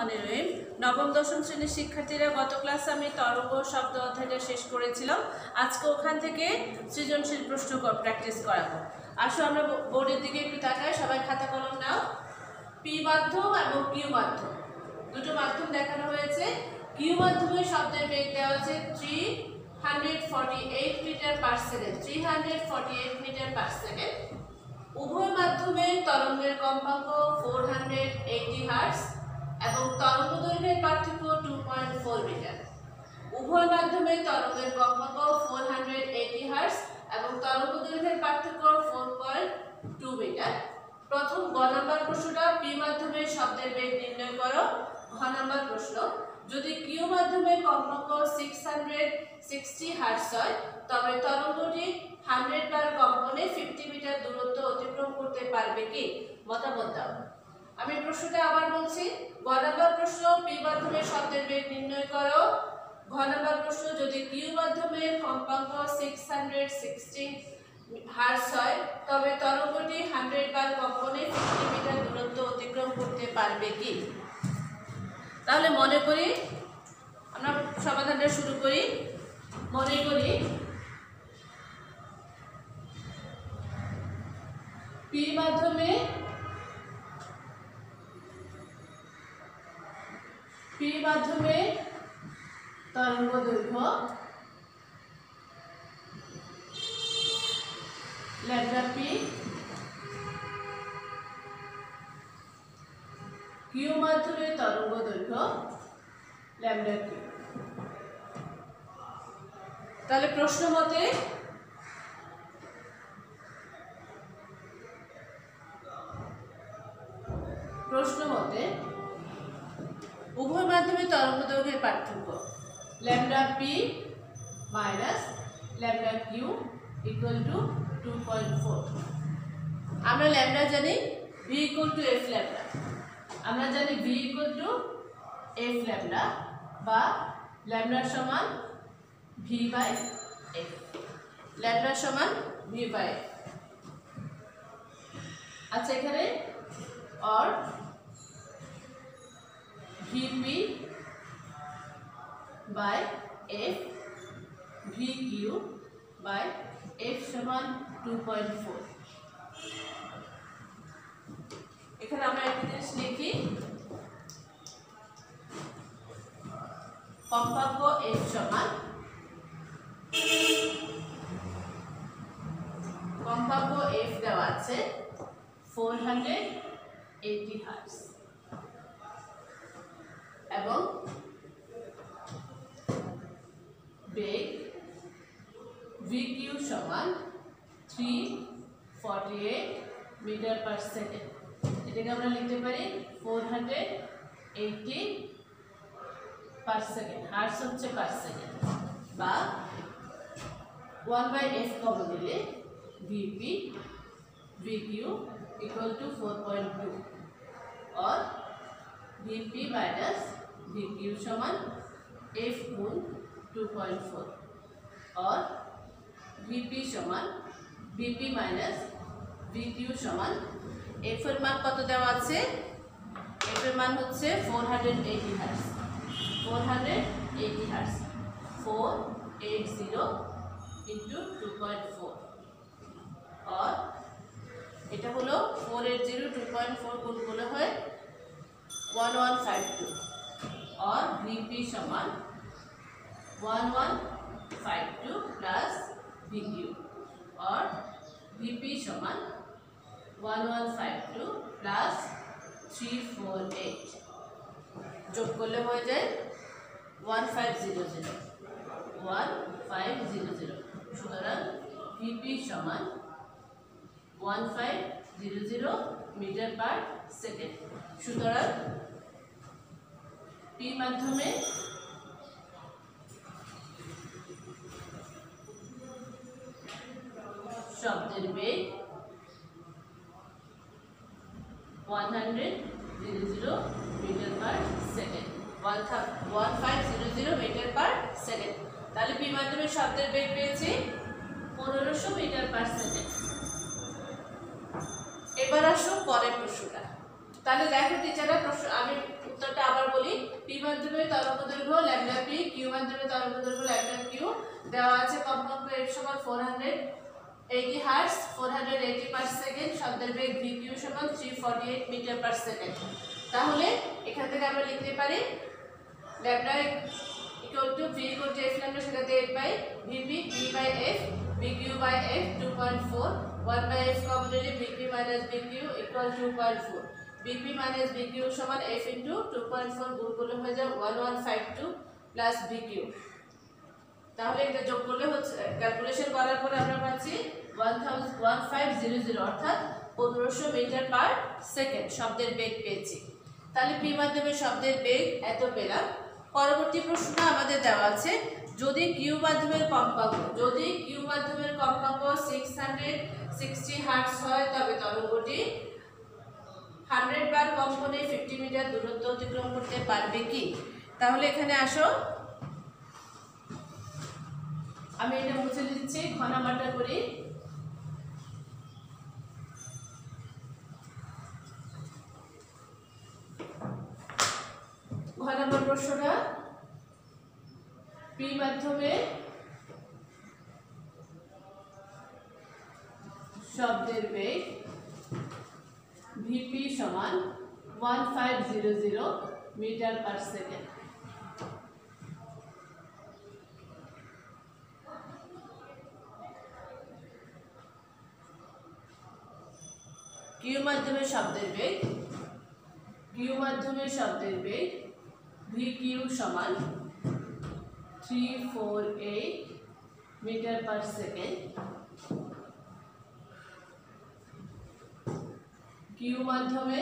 রহমানির রহিম। নবম দশম শ্রেণীর শিক্ষার্থীরা গত ক্লাসে আমি তরঙ্গ শব্দ অধ্যায়টা শেষ করেছিলাম। আজকে ওখান থেকে সৃজনশীল প্রশ্ন প্র্যাকটিস করাবো। আসো আমরা বোর্ডের দিকে একটু তাকাই, সবাই খাতা কলম নাও। পি মাধ্যম এবং কিউ মাধ্যম, দুটো মাধ্যম দেখানো হয়েছে। কিউ মাধ্যমে শব্দের বেগ দেওয়া আছে 348 metre per second, 348 metre per second. উভয় মাধ্যমের তরঙ্গের কম্পাঙ্ক 480 হার্টজ এবং তরঙ্গ দৈর্ঘ্যের পার্থক্য 2.4 মিটার। উভয় মাধ্যমের তরঙ্গের কম্পাঙ্ক 480 হার্টজ এবং তরঙ্গ দৈর্ঘ্যের পার্থক্য 4.2 মিটার। প্রথম গ নাম্বার প্রশ্নটা, পি মাধ্যমের শব্দের বেগ নির্ণয় করো। ঘ নাম্বার প্রশ্ন, যদি কিউ মাধ্যমের কম্পাঙ্ক 660 হার্টজ হয় তবে তরঙ্গটি 100 বার কম্পনে 50 মিটার দূরত্ব অতিক্রম করতে পারবে কি? মতামত দাও। আমি প্রশ্নটা আবার বলছি। গ নাম্বার প্রশ্ন, পি মাধ্যমের শব্দের বেগ নির্ণয় করো। ঘ নাম্বার প্রশ্ন, যদি কিউ মাধ্যমের কম্পাঙ্ক 660 হার্টজ হয় তবে তরঙ্গটি 100 বার কম্পনে 50 মিটার দূরত্ব অতিক্রম করতে পারবে কি? তাহলে মনে করি, আমরা সমাধানটা শুরু করি। মনে করি পি মাধ্যমে তরঙ্গ দৈর্ঘ্য ল্যামডা পি, কিউ মাধ্যমে তরঙ্গ দৈর্ঘ্য ল্যামডা কিউ। তাহলে প্রশ্ন মতে উভয় মাধ্যমে তরঙ্গ দৈর্ঘ্যের পার্থক্য lambda P minus lambda Q equal to 2.4। আমরা ল্যামডা জানি V equal to F lambda, আমরা জানি V equal to F lambda বা ল্যামডা সমান ভি বাই এফ, ল্যামডা সমান ভি বাই এফ। আচ্ছা, এখানে और VP by F, V Q by F সমান 2.4। এখানে আমরা একটা জিনিস লিখি, কম্পাঙ্ক এফ সমান, কম্পাঙ্ক এফ দেওয়া আছে 480 হার্টজ এবং বেগ VQ সমান 348 মিটার পার সেকেন্ড। এটাকে আমরা লিখতে পারি 480 পার সেকেন্ড, হার্টজ হচ্ছে পার সেকেন্ড, বা 1/f কমন দিলে VP VQ equal to 4.2 और VP माइनस VQ समान F गुण 2.4 और VP समान VP माइनस VQ समान F এর মান কত দেওয়া আছে? F এর মান হচ্ছে 480 হার্টজ, 480 হার্টজ, 480 into 2.4 और এটা হলো 480 2.4 গুণ করলে হয় 1152 और VP समान 1152 प्लस VQ और VP समान 1152 प्लस 348 যোগ করলে হয়ে যায় 1500 1500। সুতরাং VP সমান 1500 মিটার পার সেকেন্ড। সুতরাং পি মাধ্যমে শব্দের বেগ 100 metre per second, 1500 metre per second. তাহলে পি মাধ্যমে শব্দের বেগ পেয়েছি 1500 মিটার পার সেকেন্ড। এবার আসো পরের প্রশ্নটা। তাহলে দেখো টিচাররা, প্রশ্ন আমি উত্তরটা আবার তরঙ্গদৈর্ঘ্য ল্যামডা পি, কিউ মাধ্যমে তরঙ্গদৈর্ঘ্য ল্যামডা কিউ, দেওয়া আছে কম্পাঙ্ক f সমান 480 হার্টজ, 480 পার সেকেন্ড, শব্দের বেগ v q সমান 348 মিটার পার সেকেন্ড। তাহলে এখান থেকে আমরা লিখতে পারি lambda equal to v equal to f lambda, সেটাতে 8 by vp p by f vq by f 2.4, 1 by f common নিলে vp minus vq equal 2.4, vp minus vq সমান f ইনটু 2.4 গুণ করলে হয়ে যায় 1152 প্লাস vq। তাহলে এটা যোগ করলে হচ্ছে, ক্যালকুলেশন করার পরে আমরা পাচ্ছি 1500 অর্থাৎ 1500 মিটার পার সেকেন্ড শব্দের বেগ পেয়েছি। তাহলে পি মাধ্যমে শব্দের বেগ এত পেলাম। পরবর্তী প্রশ্নটা আমাদের দেওয়া আছে, যদি কিউ মাধ্যমের কম্পাঙ্ক 660 হার্টজ হয় তবে তরঙ্গটি 100 বার কম্পনে 50 মিটার দূরত্ব অতিক্রম করতে পারবে কি? তাহলে এখানে আসো, আমি এটা মুছে দিচ্ছি, ঘ নাম্বারটা করি। ঘ নাম্বার প্রশ্নটা, পি মাধ্যমে শব্দের বেগ ভিপি সমান 1500 মিটার পার সেকেন্ড। কিউ মাধ্যমে শব্দের বেগ ভি কিউ সমান 348 মিটার পার সেকেন্ড। কিউ মাধ্যমে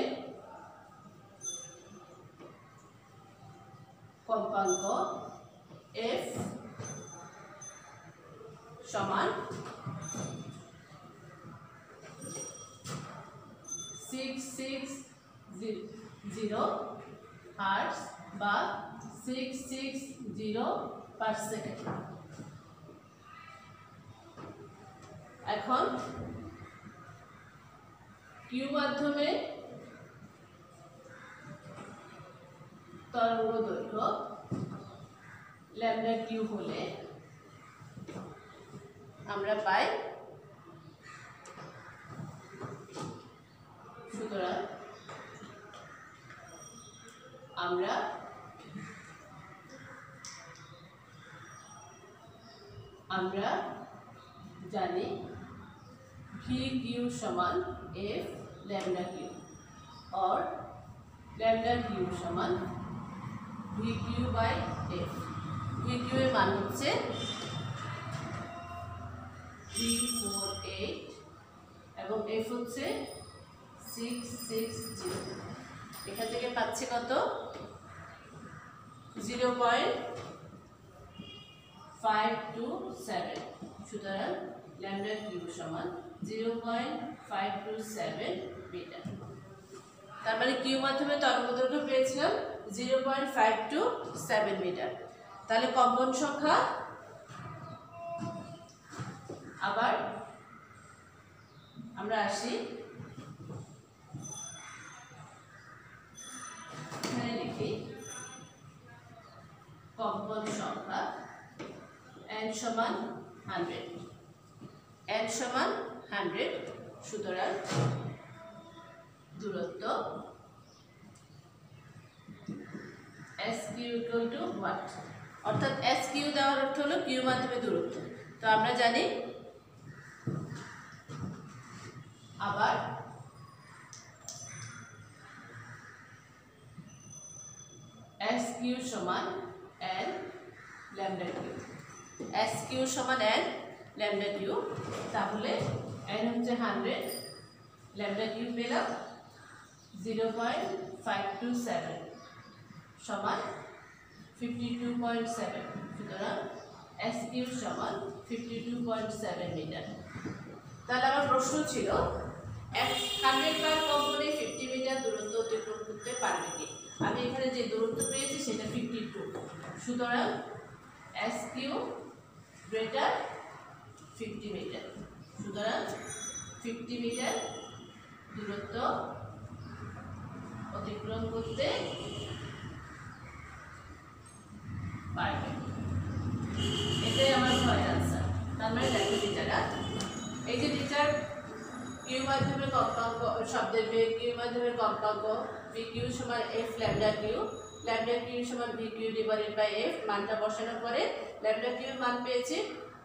কম্পাঙ্ক এফ সমান 660 হার্টজ বা 660 পার সেকেন্ড। এখন কিউ মাধ্যমে তরঙ্গ দৈর্ঘ্য ল্যামডা কিউ হলে আমরা পাই, সুতরাং আমরা জানি ভি কিউ সমান এফ ল্যামডা কিউ और ল্যামডা কিউ সমান V Q by F. V Q এর মান হচ্ছে 348 এবং এফ হচ্ছে 660। এখান থেকে পাচ্ছি কত? 0.527। সুতরাং ল্যামডা কিউ সমান 0.527 মিটার। তার মানে কিউ মাধ্যমে তরঙ্গদৈর্ঘ্য পেয়েছিলাম 0.527 মিটার। তাহলে কম্পন সংখ্যা, আবার আমরা আসি, এখানে লিখি কম্পন সংখ্যা n সমান 100, n সমান 100। সুতরাং দূরত্ব S Q equal to what, অর্থাৎ এস কিউ দেওয়ার অর্থ হলো কিউ মাধ্যমে দূরত্ব। তো আমরা জানি, আবার এস কিউ সমান N lambda Q, S Q সমান এন ল্যামডা কিউ। তাহলে এন হচ্ছে 100, ল্যামডা কিউ পেলাম 0.527 সমান 52.7। সুতরাং এস কিউ সমান 52.7 মিটার। তাহলে আমার প্রশ্ন ছিল 100 বার কম্পনে 50 মিটার দূরত্ব অতিক্রম করতে পারবে কি? আমি এখানে যে দূরত্ব পেয়েছি সেটা 52। সুতরাং এস কিউ গ্রেটার 50 মিটার। সুতরাং 50 মিটার দূরত্ব অতিক্রম করতে কম্পাঙ্ক VQ সমান F lambda Q, lambda Q সমান VQ ডিভাইডেড বাই F, মানটা বসানোর পরে ল্যামডা কিউ মান পেয়েছি,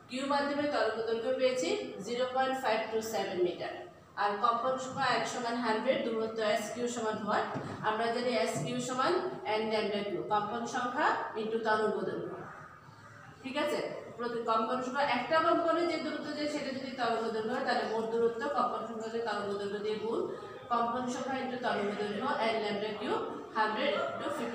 কিউ মাধ্যমে তরঙ্গ দৈর্ঘ্য পেয়েছি 0.527 মিটার। আর কম্পন সংখ্যা 1 সমান 100, দূরত্ব SQ সমান হয়, আমরা জানি SQ সমান n ল্যামডা কিউ, কম্পন সংখ্যা ইনটু তরঙ্গ দৈর্ঘ্য। ঠিক আছে, প্রতি কম্পন সংখ্যা একটা কম্পনে যে দূরত্ব যায় সেটা যদি তরঙ্গ দৈর্ঘ্য হয় তাহলে মোট দূরত্ব কম্পন সংখ্যাকে তরঙ্গ দৈর্ঘ্য দিয়ে গুণ, কম্পন সংখ্যা ইনটু তরঙ্গ দৈর্ঘ্য n ল্যামডা কিউ 100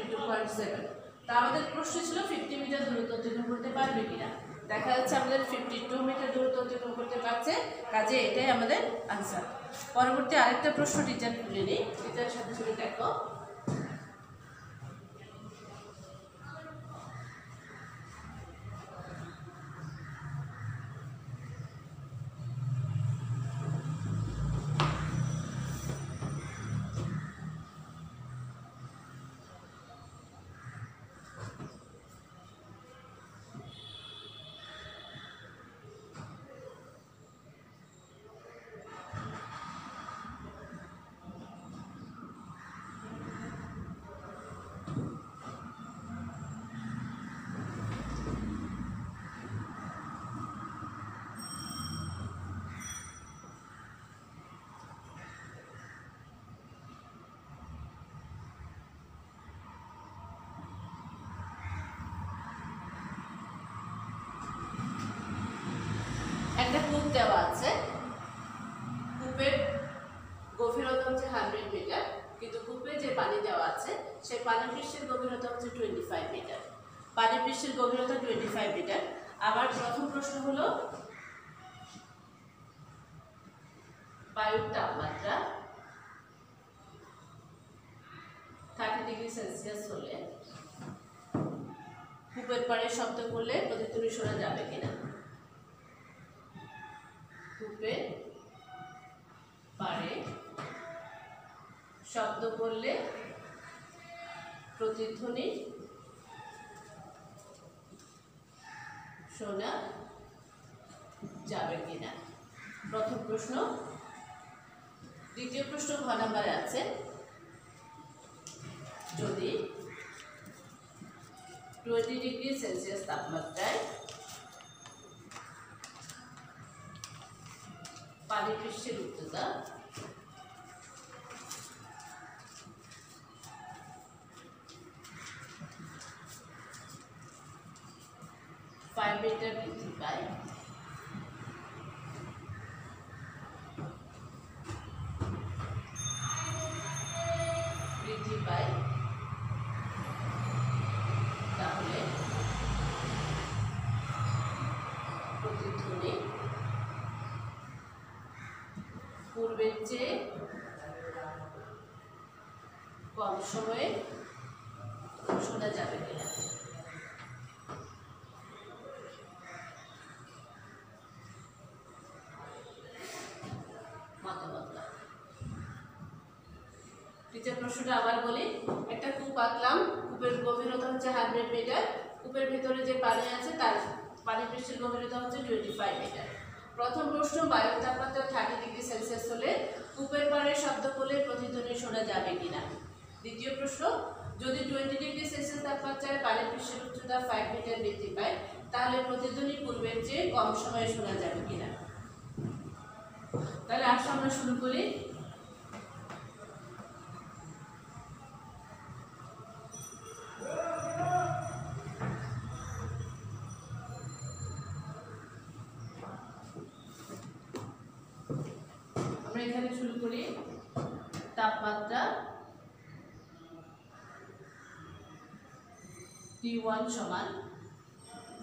ইনটু 52.7। তা আমাদের প্রশ্ন ছিল 50 মিটার দূরত্ব অতিক্রম করতে পারবে কিনা। দেখা যাচ্ছে আমাদের 52 মিটার দূরত্ব অতিক্রম করতে পারছে, কাজে এটাই আমাদের আনসার। পরবর্তী আরেকটা প্রশ্ন টিচার তুলে নিই, টিচারের সাথে সাথে দেখো। একটা কূপ দেওয়া আছে, কূপের গভীরতা হচ্ছে 100 মিটার, কিন্তু কূপে যে পানি দেওয়া আছে সেই পানি পৃষ্ঠের গভীরতা হচ্ছে 25 মিটার। পানি পৃষ্ঠের গভীরতা 25 মিটার। আবার প্রথম প্রশ্ন হলো বায়ুর তাপমাত্রা 30 ডিগ্রি সেলসিয়াস হলে কূপের পাড়ে শব্দ করলে প্রতিধ্বনি শোনা যাবে কিনা। কূপের পাড়ে শব্দ করলে প্রতিধ্বনি শোনা যাবে কিনা, প্রথম প্রশ্ন। দ্বিতীয় প্রশ্ন ঘ নম্বরে আছে, যদি 20 ডিগ্রি সেলসিয়াস তাপমাত্রায় পানি পৃষ্ঠের উচ্চতা 5 মিটার বৃদ্ধি পায়, তাহলে প্রতিধ্বনি পূর্বের চেয়ে কম সময়ে শোনা যাবে কিনা। প্রশ্নটা আবার বলি, একটা কূপ আঁকলাম, কূপের গভীরতা হচ্ছে 100 মিটার, কূপের ভিতরে যে পানি আছে তার পানি পৃষ্ঠের গভীরতা হচ্ছে 25 মিটার। প্রথম প্রশ্ন, বায়ুর তাপমাত্রা 30 ডিগ্রি সেলসিয়াস হলে কূপের পাড়ে শব্দ করলে প্রতিধ্বনি শোনা যাবে কিনা। দ্বিতীয় প্রশ্ন, যদি 20 ডিগ্রি সেলসিয়াস তাপমাত্রায় পানি পৃষ্ঠের উচ্চতা 5 মিটার বৃদ্ধি পায় তাহলে প্রতিধ্বনি পূর্বের চেয়ে কম সময়ে শোনা যাবে কিনা। তাহলে আসো আমরা শুরু করি। এখানে শুরু করি, তাপমাত্রা T1 সমান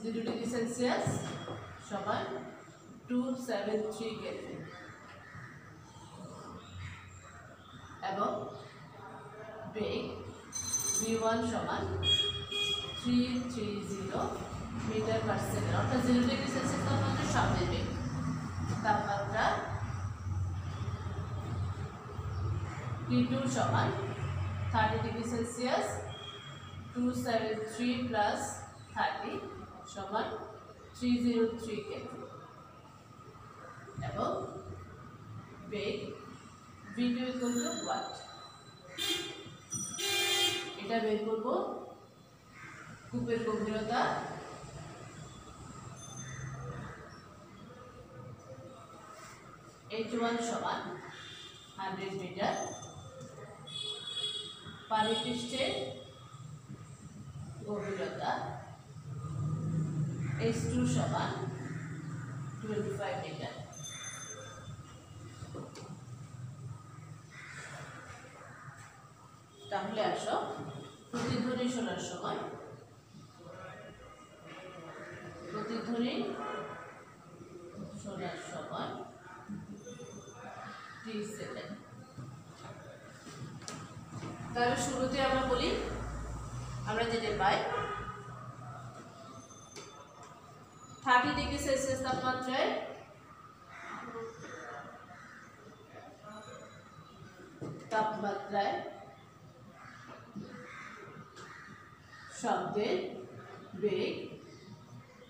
0 ডিগ্রি সেলসিয়াস সমান 273 কেলভিন এবং বেগ V1 সমান 330 মিটার পার সেকেন্ড, অর্থাৎ 0 ডিগ্রি সেলসিয়াস তাপমাত্রা শব্দের বেগ। তাপমাত্রা T2 সমান 30 ডিগ্রি সেলসিয়াস 273 প্লাস 30 সমান 303 কেলভিন এবং বেগ V2 ইকুয়াল টু ওয়াট। এটা বের করব কূপের গভীরতা H1 সমান 100 মিটার, পানি পৃষ্ঠের গভীরতা H2 সমান 25 মিটার। তাহলে আসো প্রতিধ্বনি শোনার সময় সময় 30 সেকেন্ড। তাহলে শুরুতে আমরা বলি আমরা যেটা পাই 30 ডিগ্রি সেলসিয়াস তাপমাত্রায় শব্দের বেগ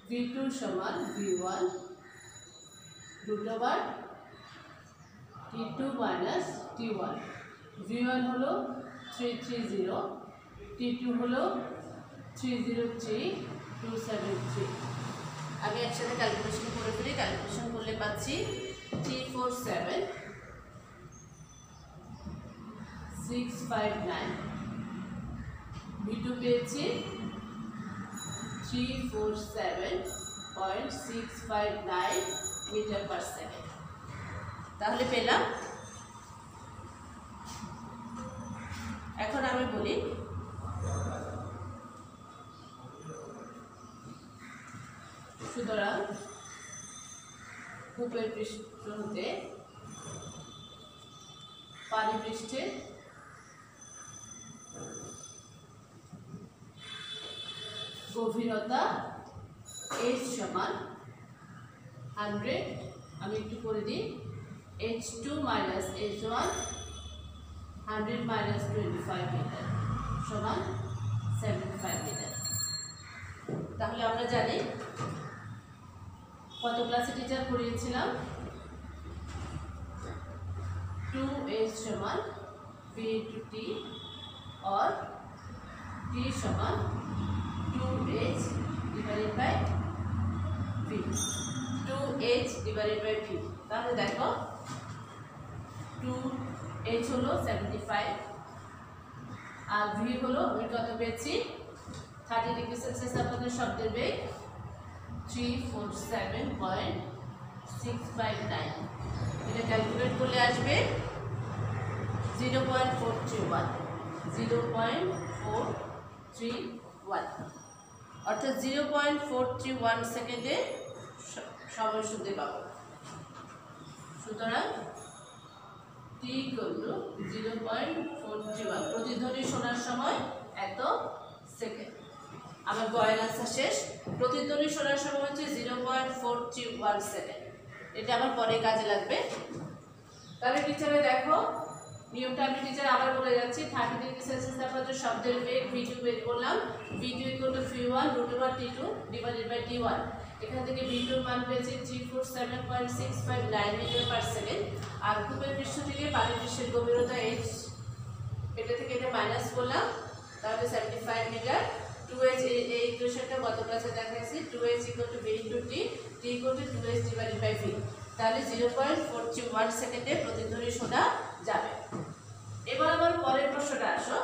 v2 সমান v1 √ t2 minus t1। v1 হলো 330, t2 হলো 303273। আমি একসাথে ক্যালকুলেশন করে ফেলি। ক্যালকুলেশন করলে পাচ্ছি 347659, v2 পেয়েছি 347.659 মিটার পার সেকেন্ড। তাহলে পেলাম। এখন আমি বলি সুতরাং কূপের পৃষ্ঠ হতে পানি পৃষ্ঠে গভীরতা H সমান 100, আমি একটু করে দিই, H2 minus H1 100 minus 25 metre সমান 75 মিটার। তাহলে আমরা জানি কত ক্লাসে টিচার পড়িয়েছিলাম 2h সমান v into t और t সমান 2h divided by v, 2h divided by v। তাহলে দেখো 2h হলো 75 আর v হলো আমি কত পেয়েছি 30 ডিগ্রি সেলসিয়াস আপনাদের শব্দের বেগ 347.659। এটা ক্যালকুলেট করলে আসবে 0.431 অর্থাৎ 0.431 সেকেন্ডে সময় শুনতে পাবো। সুতরাং t করলো 0.431, প্রতিধ্বনি শোনার সময় এত সেকেন্ড। আমার গয়ের আনসার শেষ। প্রতিধ্বনি শোনার সময় হচ্ছে 0.431 সেকেন্ড। এটা আমার পরে কাজে লাগবে। তাহলে টিচারে দেখো নিয়মটা আমি টিচার আবার বলে যাচ্ছি। 30 ডিগ্রি সেলসিয়াস তাপমাত্রায় শব্দের বেগ v2 বের করলাম, v2 v1 √ t2 divided by t1। এখান থেকে v2 এর মান পেয়েছি 347.659 মিটার পার সেকেন্ড। আর কূপের পৃষ্ঠ থেকে পানি পৃষ্ঠের গভীরতা h, এটা থেকে এটা মাইনাস করলাম, তাহলে 75 মিটার। 2h এই ইকুয়েশনটা গত ক্লাসে দেখাইছি, 2h = v into t, t = 2h divided by v। তাহলে 0.431 সেকেন্ডে প্রতিধ্বনি শোনা যাবে। এবার আমার পরের প্রশ্নটা আসো,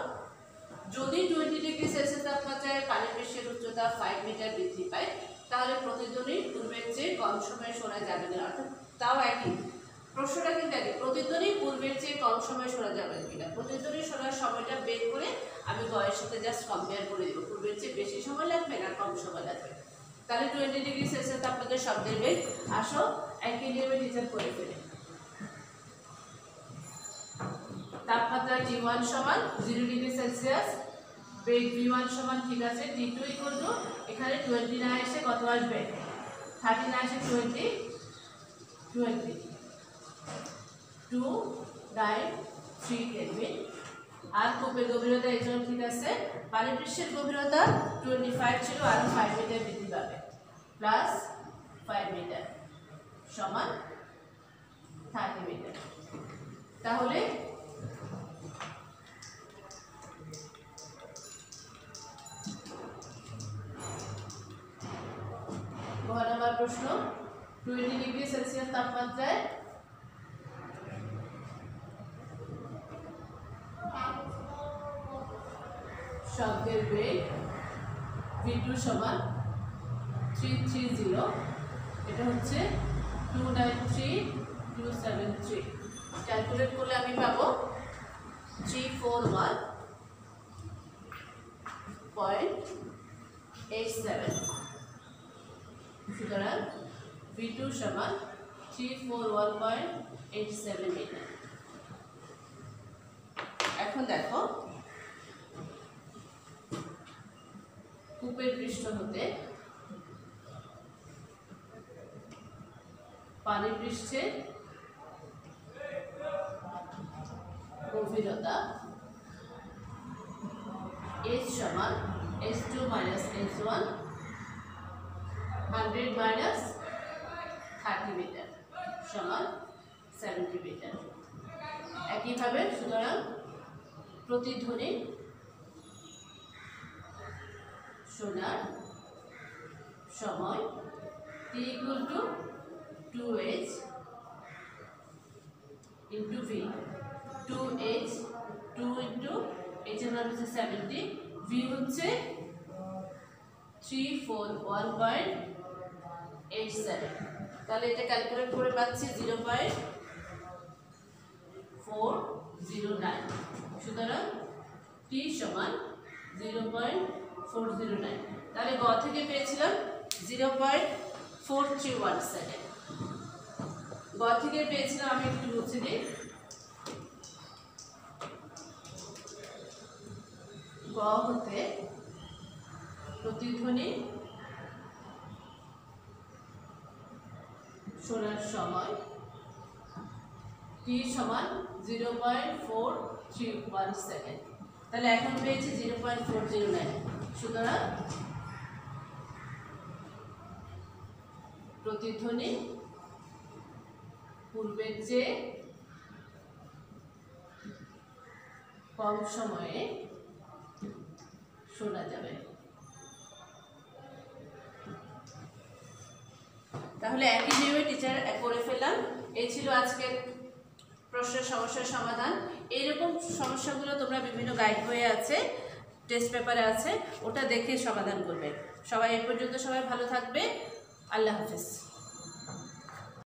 যদি 20 ডিগ্রি সেলসিয়াস তাপমাত্রায় পানি পৃষ্ঠের উচ্চতা 5 মিটার বৃদ্ধি পায় তাহলে প্রতিধ্বনি পূর্বের চেয়ে কম সময়ে শোনা যাবে না। অর্থাৎ তাও একই প্রশ্নটা কিন্তু একই, প্রতিধ্বনি পূর্বের চেয়ে কম সময় শোনা যাবে কিনা। প্রতিধ্বনি শোনার সময়টা বের করে আমি গয়ের সাথে জাস্ট কম্পেয়ার করে দিব, পূর্বের চেয়ে বেশি সময় লাগবে না কম সময় লাগবে। তাহলে 20 ডিগ্রি সেলসিয়াস তাপমাত্রায় শব্দের বেগ আসো একই নিয়মে টিচার করে ফেলে। তাপমাত্রা T1 সমান 0 ডিগ্রি সেলসিয়াস, বেগ v1 সমান ঠিক আছে t2 = এখানে 20 না এসে কত আসবে 30 না এসে 20 293 কেলভিন। আর কূপের গভীরতা H1 ঠিক আছে, পানি পৃষ্ঠের গভীরতা 25 ছিল আর 5 মিটার বৃদ্ধি পাবে প্লাস 5 মিটার সমান 30 মিটার। তাহলে প্রশ্ন 20 ডিগ্রি সেলসিয়াস তাপমাত্রায় শব্দের বেগ v2 সমান 330, এটা হচ্ছে 293273। ক্যালকুলেট করলে আমি পাবো 341.87। সুতরাং v2 সমান 341.87 মিটার। এখন দেখো কূপের পৃষ্ঠ হতে পানি পৃষ্ঠের গভীরতা h সমান h2 minus h1 100 minus 30 metre সমান 70 মিটার। একইভাবে সুতরাং প্রতিধ্বনি শোনার সময় t equal to 2h into v, 2h 2 into h এর মান হচ্ছে 70, v হচ্ছে 341.87। তাহলে এটা ক্যালকুলেট করে পাচ্ছি 0.409। সুতরাং t সমান 0.409। তাহলে গ থেকে পেয়েছিলাম 0.431 সেকেন্ড। গ থেকে পেয়েছিলাম, আমি একটু মুছে দিই, গ হতে প্রতিধ্বনি শোনার সময় t সমান 0.431 সেকেন্ড। তাহলে এখন পেয়েছি 0.409। সুতরাং প্রতিধ্বনি পূর্বের চেয়ে কম সময়ে শোনা যাবে। তাহলে একই নিয়মে টিচার করে ফেললাম। এই ছিল আজকের প্রশ্নের সমস্যার সমাধান। এইরকম সমস্যাগুলো তোমরা বিভিন্ন গাইড বইয়ে আছে, টেস্ট পেপারে আছে, ওটা দেখে সমাধান করবে। সবাই এ পর্যন্ত সবাই ভালো থাকবে। আল্লাহ হাফেজ।